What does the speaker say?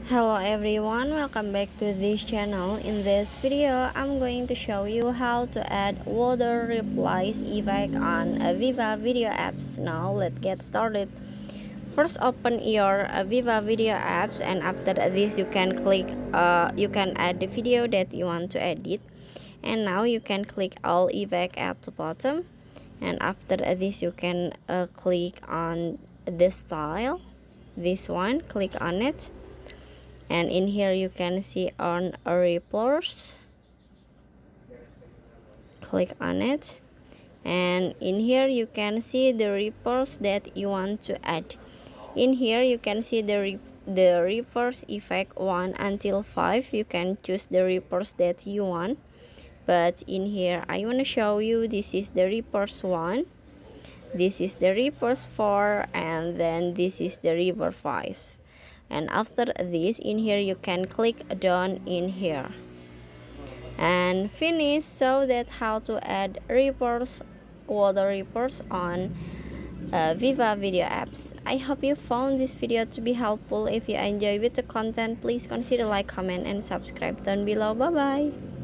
Hello everyone, welcome back to this channel. In this video, I'm going to show you how to add water replies effect on VivaVideo apps. Now let's get started. First, open your VivaVideo apps, and after this you can you can add the video that you want to edit. And now you can click all effect at the bottom, and after this you can click on the style, this one, click on it. And in here you can see on reports, click on it, and in here you can see the reports that you want to add. In here you can see the reports effect 1 until 5. You can choose the reports that you want, but in here I want to show you this is the reports 1, this is the reverse 4, and then this is the reverse 5. And after this, in here you can click done in here and finish. So that how to add reports, water reports on VivaVideo apps. I hope you found this video to be helpful. If you enjoy with the content, please consider like, comment, and subscribe down below. Bye bye.